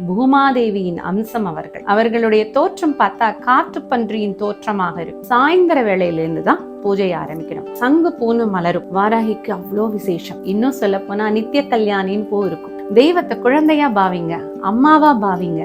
பூமாதேவியின் அம்சம் அவர்களுடைய தோற்றம் பார்த்தா காற்று பன்றியின் தோற்றமாக இருக்கும். சாயந்தர வேளையிலிருந்து தான் பூஜை ஆரம்பிக்கணும். சங்கு பூன்னு மலரும். வாராகிக்கு அவ்வளோ விசேஷம். இன்னும் சொல்ல போனா நித்திய கல்யாணின்னு பூ இருக்கும். தெய்வத்தை குழந்தையா பாவிங்க, அம்மாவா பாவிங்க.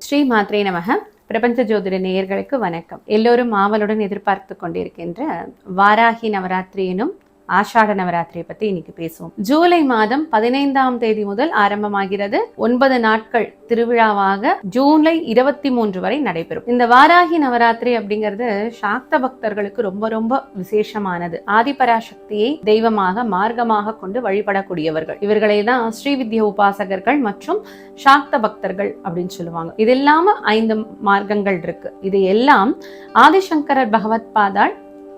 ஸ்ரீ மாத்ரே நமக. பிரபஞ்ச ஜோதிட நேயர்களுக்கு வணக்கம். எல்லோரும் ஆவலுடன் எதிர்பார்த்து கொண்டிருக்கின்ற வாராகி நவராத்திரி எனும் ஆஷாட நவராத்திரியை பத்தி இன்னைக்கு பேசுவோம். ஜூலை மாதம் 15ஆம் தேதி முதல் ஆரம்பமாகிறது. 9 நாட்கள் திருவிழாவாக ஜூலை 23 வரை நடைபெறும். இந்த வாராகி நவராத்திரி அப்படிங்கிறது சாக்த பக்தர்களுக்கு ரொம்ப ரொம்ப விசேஷமானது. ஆதிபராசக்தியை தெய்வமாக மார்க்கமாக கொண்டு வழிபடக்கூடியவர்கள். இவர்களை தான் ஸ்ரீவித்யா உபாசகர்கள் மற்றும் சாக்த பக்தர்கள் அப்படின்னு சொல்லுவாங்க. இது இல்லாம 5 மார்க்கங்கள் இருக்கு. இது எல்லாம் ஆதிசங்கரர் பகவத் பாதாள்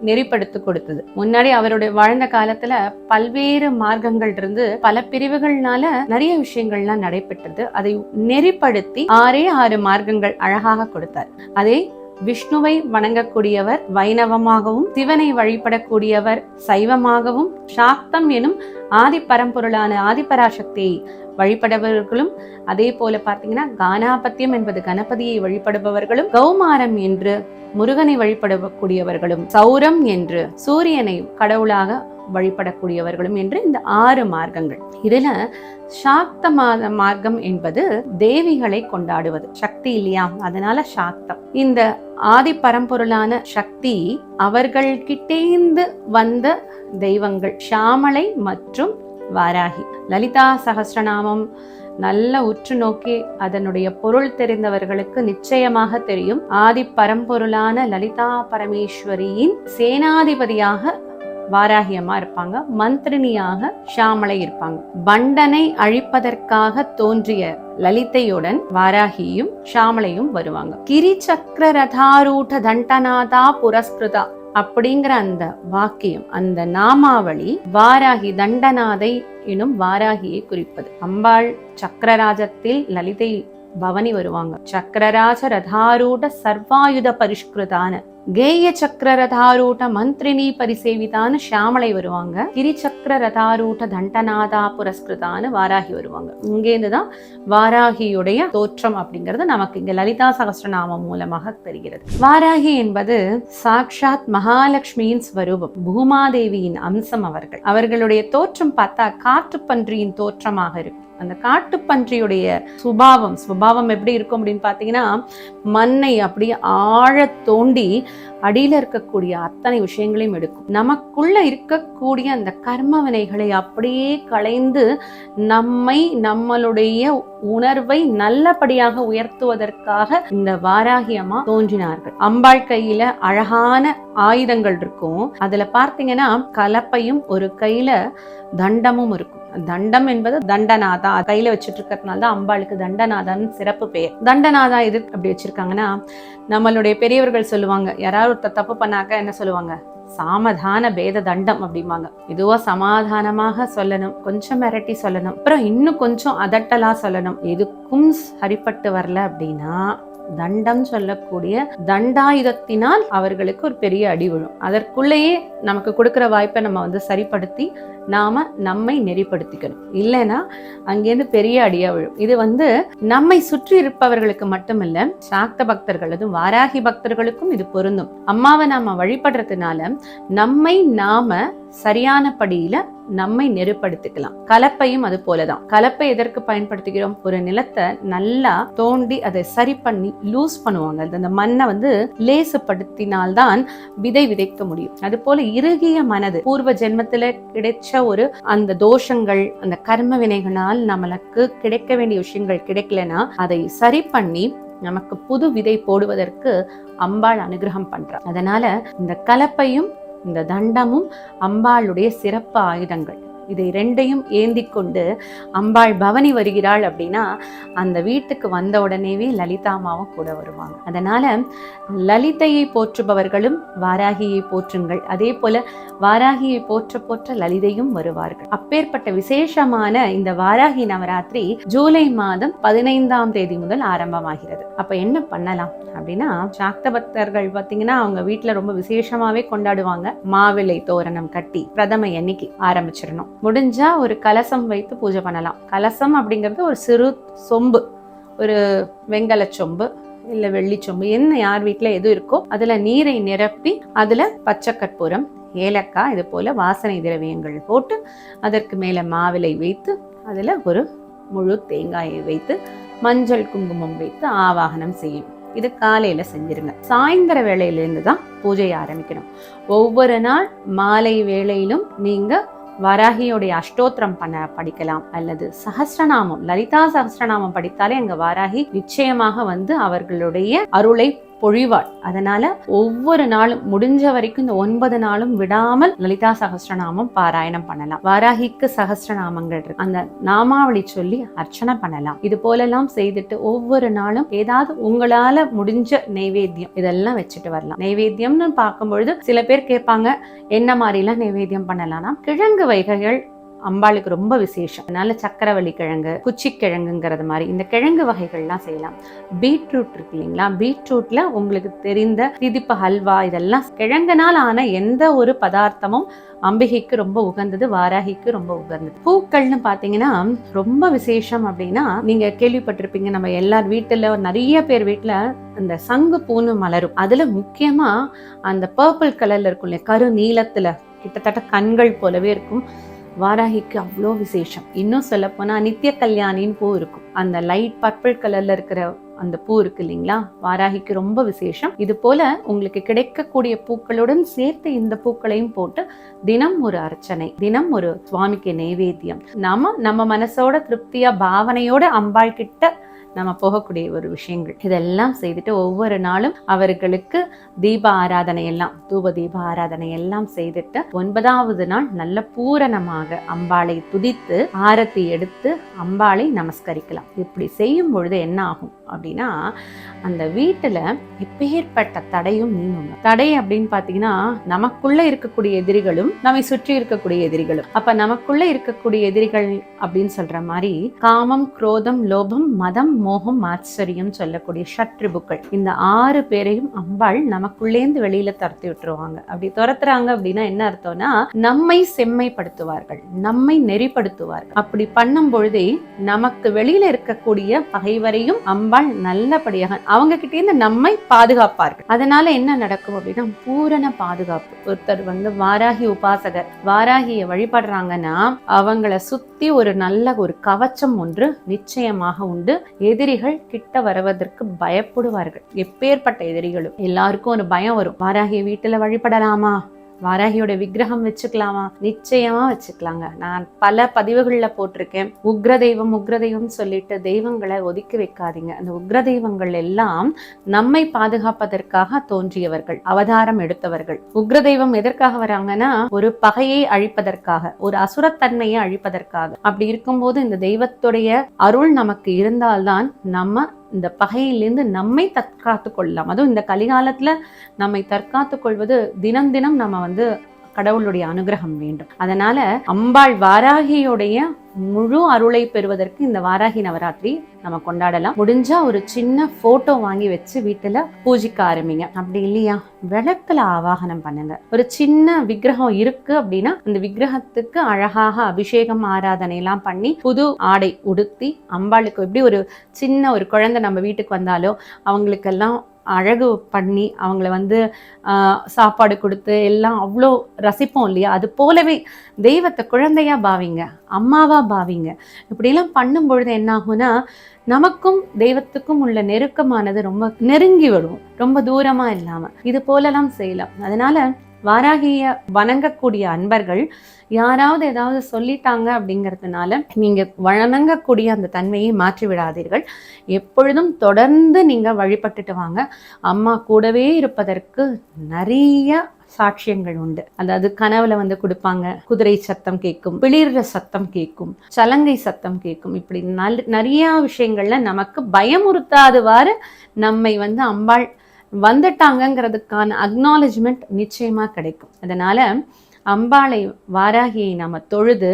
நெறிப்படுத்தி கொடுத்தது. முன்னாடி அவருடைய வாழ்ந்த காலத்துல பல்வேறு மார்க்கங்கள் இருந்து பல பிரிவுகள்னால நிறைய விஷயங்கள்லாம் நடைபெற்றது. அதை நெறிப்படுத்தி 6 மார்க்கங்கள் அழகாக கொடுத்தார். அதை விஷ்ணுவை வணங்கக்கூடியவர் வைணவமாகவும், சிவனை வழிபடக்கூடியவர் சைவமாகவும், சாக்தம் எனும் ஆதி பரம்பொருளான ஆதிபராசக்தியை வழிபடுபவர்களும், அதே போல பார்த்தீங்கன்னா கானாபத்தியம் என்பது கணபதியை வழிபடுபவர்களும், கௌமாரம் என்று முருகனை வழிபடக்கூடியவர்களும், சௌரம் என்று சூரியனை கடவுளாக வழிபடக்கூடியவர்களும் என்று இந்த 6 மார்க்கங்கள். இதுல சாக்த மார்க்கம் என்பது தேவிகளை கொண்டாடுவது, சக்தி இல்லையா, அதனால சாக்தம். இந்த ஆதி பரம்பொருளான சக்தி அவர்கள்கிட்டேந்து வந்த தெய்வங்கள் ஷாமளை மற்றும் வாராகி. லலிதா சகஸ்ரநாமம் நல்ல உற்று நோக்கி அதனுடைய பொருள் தெரிந்தவர்களுக்கு நிச்சயமாக தெரியும். ஆதி பரம்பொருளான லலிதா பரமேஸ்வரியின் சேனாதிபதியாக வாராகி அம்மா இருப்பாங்க, மந்திரினியாக ஷாமளை இருப்பாங்க. பண்டனை அழிப்பதற்காக தோன்றிய லலிதையுடன் வாராகியும் ஷாமளையும் வருவாங்க. கிரி சக்கர ரதாரூட தண்டநாதா புரஸ்கிருதா அப்படிங்கிற அந்த வாக்கியம், அந்த நாமாவளி வாராகி தண்டநாதை எனும் வாராகியை குறிப்பது. அம்பாள் சக்கரராஜத்தில் லலிதை பவனி வருவாங்க. சக்கரராஜ ரதாரூட சர்வாயுத பரிஷ்கிருதான கேய சக்கர ரதாரூட மந்திரினி பரிசேவிதான ஷாமளை வருவாங்க. கிரி சக்கர ரதாரூட தண்டநாதா புரஸ்கிருதான வாராகி வருவாங்க. இங்கேருந்துதான் வாராகியுடைய தோற்றம் அப்படிங்கிறது நமக்கு இங்க லலிதா சகஸ்ரநாமம் மூலமாக தெரிகிறது. வாராகி என்பது சாக்ஷாத் மகாலட்சுமியின் ஸ்வரூபம், பூமாதேவியின் அம்சம் அவர்களுடைய தோற்றம் பார்த்தா காற்று பன்றியின் தோற்றமாக இருக்கும். அந்த காட்டுப்பன்றியுடைய சுபாவம் எப்படி இருக்கும் அப்படின்னு பாத்தீங்கன்னா, மண்ணை அப்படியே ஆழ தோண்டி அடியில இருக்கக்கூடிய அத்தனை விஷயங்களையும் எடுக்கும். நமக்குள்ள இருக்கக்கூடிய அந்த கர்ம வினைகளை அப்படியே களைந்து நம்மளுடைய உணர்வை நல்லபடியாக உயர்த்துவதற்காக இந்த வாராகி அம்மா தோன்றினார்கள். அம்பாள் கையில அழகான ஆயுதங்கள் இருக்கும். அதுல பார்த்தீங்கன்னா கலப்பையும் ஒரு கையில தண்டமும் இருக்கும். தண்டம் என்பது தண்டநாதா கையில வச்சுட்டு இருக்கிறதுனால தான் அம்பாளுக்கு தண்டநாதான்னு சிறப்பு பெயர். தண்டநாதா எது அப்படி வச்சிருக்காங்கன்னா, நம்மளுடைய பெரியவர்கள் சொல்லுவாங்க, யாராவது ஒருத்தர் தப்பு பண்ணாக்க என்ன சொல்லுவாங்க, சாமதான பேத தண்டம் அப்படிம்பாங்க. இதுவா சமாதானமாக சொல்லணும், கொஞ்சம் மிரட்டி சொல்லணும், அப்புறம் இன்னும் கொஞ்சம் அதட்டலா சொல்லணும். எதுக்கும் சரிப்பட்டு வரல அப்படின்னா தண்டம் சொல்லக்கூடிய தண்டாயுதத்தினால் அவர்களுக்கு ஒரு பெரிய அடி விழும். அதற்குள்ளேயே நமக்கு கொடுக்கிற வாய்ப்பை நம்ம சரிப்படுத்தி நம்மை நெறிப்படுத்திக்கணும். இல்லைன்னா அங்கேருந்து பெரிய அடியா விழும். இது நம்மை சுற்றி இருப்பவர்களுக்கு மட்டுமில்ல, சாக்த பக்தர்கள், அதுவும் வாராகி பக்தர்களுக்கும் இது பொருந்தும். அம்மாவை நாம வழிபடுறதுனால நம்மை நாம சரியான படியில நம்மை நெருப்படுத்திக்கலாம். கலப்பையும் அது போலதான். கலப்பை எதற்கு பயன்படுத்துகிறோம்? ஒரு நிலத்தை நல்லா தோண்டி அதை சரி பண்ணி லூஸ் பண்ணுவாங்க. அந்த மண்ணை லேசுப்படுத்தினால்தான் விதை விதைக்க முடியும். அது போல இறுகிய மனது, பூர்வ ஜென்மத்துல கிடைச்ச ஒரு அந்த தோஷங்கள், அந்த கர்ம வினைகளால் நம்மளுக்கு கிடைக்க வேண்டிய விஷயங்கள் கிடைக்கலன்னா அதை சரி பண்ணி நமக்கு புது விதை போடுவதற்கு அம்பாள் அனுகிரகம் பண்றார். அதனால இந்த கலப்பையும் இந்த தண்டமும் அம்பாளுடைய சிறப்பு ஆயுதங்கள். இதை ரெண்டையும் ஏந்தி கொண்டு அம்பாள் பவனி வருகிறாள் அப்படின்னா அந்த வீட்டுக்கு வந்த உடனேவே லலிதாமாவும் கூட வருவாங்க. அதனால லலிதையை போற்றுபவர்களும் வாராகியை போற்றுங்கள். அதே போல வாராகியை போற்ற போற்ற லலிதையும் வருவார்கள். அப்பேற்பட்ட விசேஷமான இந்த வாராகி நவராத்திரி ஜூலை மாதம் 15ஆம் தேதி முதல் ஆரம்பமாகிறது. அப்ப என்ன பண்ணலாம் அப்படின்னா, சாக்த பக்தர்கள் பாத்தீங்கன்னா அவங்க வீட்டுல ரொம்ப விசேஷமாவே கொண்டாடுவாங்க. மாவிலை தோரணம் கட்டி பிரதமை அன்னைக்கு ஆரம்பிச்சிடணும். முடிஞ்சா ஒரு கலசம் வைத்து பூஜை பண்ணலாம். கலசம் அப்படிங்கிறது ஒரு சிறு சொம்பு, ஒரு வெங்கல சொம்பு இல்ல வெள்ளி சொம்பு, என்ன யார் வீட்டுல எது இருக்கோ அதுல நீரை நிரப்பி அதுல பச்சை கற்பூரம், ஏலக்காய், இது போல வாசனை திரவியங்கள் போட்டு அதற்கு மேல மாவிலை வைத்து அதுல ஒரு முழு தேங்காயை வைத்து மஞ்சள் குங்குமம் வைத்து ஆவாகனம் செய்யும். இது காலையில செஞ்சிருங்க. சாயந்தர வேளையிலிருந்து தான் பூஜையை ஆரம்பிக்கணும். ஒவ்வொரு நாள் மாலை வேளையிலும் நீங்க வாராகியோடைய அஷ்டோத்திரம் படிக்கலாம், அல்லது சஹஸ்ரநாமம், லலிதா சஹஸ்ரநாமம் படித்தாலே அங்க வாராகி நிச்சயமாக வந்து அவர்களுடைய அருளை பொழிவாள். அதனால ஒவ்வொரு நாளும் முடிஞ்ச வரைக்கும் இந்த 9 நாளும் விடாமல் லலிதா சஹஸ்ரநாமம் பாராயணம் பண்ணலாம். வாராகிக்கு சஹஸ்ரநாமங்கள் இருக்கு, அந்த நாமாவளி சொல்லி அர்ச்சனை பண்ணலாம். இது போலெல்லாம் செய்துட்டு ஒவ்வொரு நாளும் ஏதாவது உங்களால முடிஞ்ச நைவேத்தியம் இதெல்லாம் வச்சுட்டு வரலாம். நைவேத்தியம்னு பார்க்கும்பொழுது சில பேர் கேட்பாங்க, என்ன மாதிரிலாம் நைவேத்தியம் பண்ணலாம்னா, கிழங்கு வகைகள் அம்பாளுக்கு ரொம்ப விசேஷம். அதனால சக்கரவள்ளி கிழங்கு, குச்சி கிழங்குங்கிறது மாதிரி இந்த கிழங்கு வகைகள்லாம் செய்யலாம். பீட்ரூட் இருக்கு இல்லைங்களா, பீட்ரூட்ல உங்களுக்கு தெரிந்த திதிப்பு ஹல்வா, இதெல்லாம் கிழங்குனால் ஆன எந்த ஒரு பதார்த்தமும் அம்பிகைக்கு ரொம்ப உகந்தது, வாராகிக்கு ரொம்ப உகந்தது. பூக்கள்னு பாத்தீங்கன்னா ரொம்ப விசேஷம் அப்படின்னா, நீங்க கேள்விப்பட்டிருப்பீங்க, நம்ம எல்லார் வீட்டுல நிறைய பேர் வீட்டுல அந்த சங்கு பூன்னு மலரும். அதுல முக்கியமா அந்த பர்பிள் கலர்ல இருக்கும் இல்லையா, கரு நீளத்துல கிட்டத்தட்ட கண்கள் போலவே இருக்கும். வாராகிக்கு அவ்வளோ விசேஷம். இன்னும் சொல்ல போனா நித்திய கல்யாணின்னு பூ இருக்கும், அந்த லைட் பர்பிள் கலர்ல இருக்கிற அந்த பூ இருக்கு இல்லைங்களா, வாராகிக்கு ரொம்ப விசேஷம். இது போல உங்களுக்கு கிடைக்கக்கூடிய பூக்களுடன் சேர்த்து இந்த பூக்களையும் போட்டு தினம் ஒரு அர்ச்சனை, தினம் ஒரு சுவாமிக்கு நைவேத்தியம், நம்ம மனசோட திருப்தியா பாவனையோட அம்பாள் கிட்ட நம்ம போகக்கூடிய ஒரு விஷயங்கள் இதெல்லாம் செய்துட்டு ஒவ்வொரு நாளும் அவர்களுக்கு தீப ஆராதனை எல்லாம், தூப தீப ஆராதனை எல்லாம் செய்துட்டு 9வது நாள் நல்ல பூரணமாக அம்பாளை துதித்து ஆரத்தி எடுத்து அம்பாளை நமஸ்கரிக்கலாம். இப்படி செய்யும் பொழுது என்ன ஆகும் அப்படின்னா, அந்த வீட்டுல எப்பேற்பட்ட தடையும் நீங்கும். தடை அப்படின்னு பாத்தீங்கன்னா, நமக்குள்ள இருக்கக்கூடிய எதிரிகளும் நம்மை சுற்றி இருக்கக்கூடிய எதிரிகளும். அப்ப நமக்குள்ள இருக்கக்கூடிய எதிரிகள் அப்படின்னு சொல்ற மாதிரி காமம், குரோதம், லோபம், மதம், மோகம், ஆச்சரியம் சொல்லக்கூடிய ஷட்ரிபுக்கள், இந்த 6 பேரையும் அம்பாள் நமக்குள்ளேந்து வெளியில துரத்தி விட்டுருவாங்க. அப்படி துரத்துறாங்க அப்படின்னா என்ன அர்த்தம்னா, நம்மை செம்மைப்படுத்துவார்கள், நம்மை நெறிப்படுத்துவார்கள். அப்படி பண்ணும் பொழுதே நமக்கு வெளியில இருக்கக்கூடிய பகைவரையும் அம்பாள் நல்லபடியாக அவங்க கிட்டே இருந்து நம்மை பாதுகாப்பார்கள். அதனால என்ன நடக்கும் அப்படின்னா, பூரண பாதுகாப்பு. ஒருத்தர் வந்து வாராகி உபாசகர், வாராகியை வழிபடுறாங்கன்னா அவங்கள சுத்தி ஒரு நல்ல ஒரு கவச்சம் ஒன்று நிச்சயமாக உண்டு. எதிரிகள் கிட்ட வருவதற்கு பயப்படுவார்கள். எப்பேற்பட்ட எதிரிகளும் எல்லாருக்கும் ஒரு பயம் வரும். வாராகிய வீட்டுல வழிபடலாமா, வாராகியோட விக்கிரகம் வச்சுக்கலாமா? நிச்சயமா வச்சுக்கலாங்க. நான் பல பதிவுகள்ல போட்டிருக்கேன், உக்ர தெய்வம் சொல்லிட்டு தெய்வங்களை ஒதுக்கி வைக்காதீங்க. அந்த உக்ர தெய்வங்கள் எல்லாம் நம்மை பாதுகாப்பதற்காக தோன்றியவர்கள், அவதாரம் எடுத்தவர்கள். உக்ர தெய்வம் எதற்காக வராங்கன்னா, ஒரு பகையை அழிப்பதற்காக, ஒரு அசுரத்தன்மையை அழிப்பதற்காக. அப்படி இருக்கும்போது இந்த தெய்வத்துடைய அருள் நமக்கு இருந்தால்தான் நம்ம இந்த பகையிலிருந்து நம்மை தற்காத்து கொள்ளலாம். அதுவும் இந்த கலிகாலத்துல நம்மை தற்காத்து கொள்வது தினம் தினம் நம்ம வந்து கடவுளுடைய அனுகிரகம் வேண்டும். அதனால அம்பாள் வாராகியுடைய முழு அருளை பெறுவதற்கு இந்த வாராகி நவராத்திரி நம்ம கொண்டாடலாம். முடிஞ்சா ஒரு சின்ன போட்டோ வாங்கி வச்சு வீட்டுல பூஜிக்க ஆரம்பிங்க. அப்படி இல்லையா, விளக்குல ஆவாகனம் பண்ணுங்க. ஒரு சின்ன விக்கிரகம் இருக்கு அப்படின்னா அந்த விக்கிரகத்துக்கு அழகாக அபிஷேகம் ஆராதனை எல்லாம் பண்ணி புது ஆடை உடுத்தி அம்பாளுக்கு, எப்படி ஒரு சின்ன ஒரு குழந்தை நம்ம வீட்டுக்கு வந்தாலோ அவங்களுக்கெல்லாம் அழகு பண்ணி அவங்கள வந்து சாப்பாடு கொடுத்து எல்லாம் அவ்வளோ ரசிப்போம் இல்லையா, அது போலவே தெய்வத்தை குழந்தையா பாவிங்க, அம்மாவா பாவிங்க. இப்படிலாம் பண்ணும் பொழுது என்ன ஆகும்னா, நமக்கும் தெய்வத்துக்கும் உள்ள நெருக்கமானது ரொம்ப நெருங்கி விடுவோம், ரொம்ப தூரமா இல்லாம. இது போலலாம் செய்யலாம். அதனால வாராகிய வணங்கக்கூடிய அன்பர்கள் யாராவது ஏதாவது சொல்லிட்டாங்க அப்படிங்கிறதுனால நீங்க வணங்கக்கூடிய அந்த தன்மையை மாற்றி விடாதீர்கள். எப்பொழுதும் தொடர்ந்து நீங்க வழிபட்டுட்டு வாங்க. அம்மா கூடவே இருப்பதற்கு நிறைய சாட்சியங்கள் உண்டு. அதாவது கனவுல வந்து கொடுப்பாங்க, குதிரை சத்தம் கேட்கும், பிளிர்ற சத்தம் கேட்கும், சலங்கை சத்தம் கேட்கும். இப்படி நிறைய விஷயங்கள்ல நமக்கு பயமுறுத்தாதவாறு நம்மை வந்து அம்பாள் வந்துட்டாங்கிறதுக்கான அக்னாலஜ்மெண்ட் நிச்சயமா கிடைக்கும். அதனால அம்பாளை, வாராகியை நம்ம தொழுது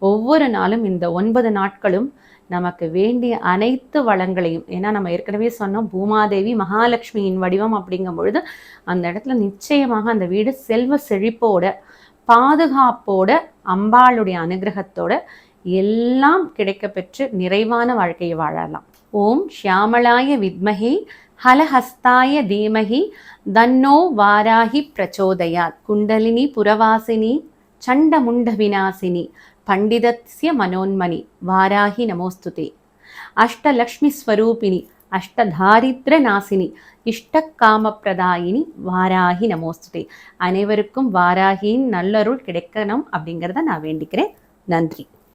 ஒவ்வொரு நாளும் இந்த 9 நாட்களும் நமக்கு வேண்டிய அனைத்து வளங்களையும், ஏன்னா நம்ம ஏற்கனவே சொன்னோம் பூமாதேவி மகாலட்சுமியின் வடிவம் அப்படிங்கும் பொழுது அந்த இடத்துல நிச்சயமாக அந்த வீடு செல்வ செழிப்போட பாதுகாப்போட அம்பாளுடைய அனுகிரகத்தோட எல்லாம் கிடைக்க பெற்று நிறைவான வாழ்க்கையை வாழலாம். ஓம் ஷியாமளாய வித்மஹே ஹலஹஸ்தாய தீமஹி தன்னோ வாராகி பிரச்சோதயாத். குண்டலினி புரவாசினி சண்டமுண்ட விநாசினி பண்டிதஸ்ய மனோன்மணி வாராகி நமோஸ்துதே. அஷ்டலக்ஷ்மி ஸ்வரூபிணி அஷ்டதாரித்ர நாசினி இஷ்டகாமப்பிரதாயினி வாராகி நமோஸ்துதே. அனைவருக்கும் வாராகியின் நல்லருள் கிடைக்கணும் அப்படிங்கிறத நான் வேண்டிக்கிறேன். நன்றி.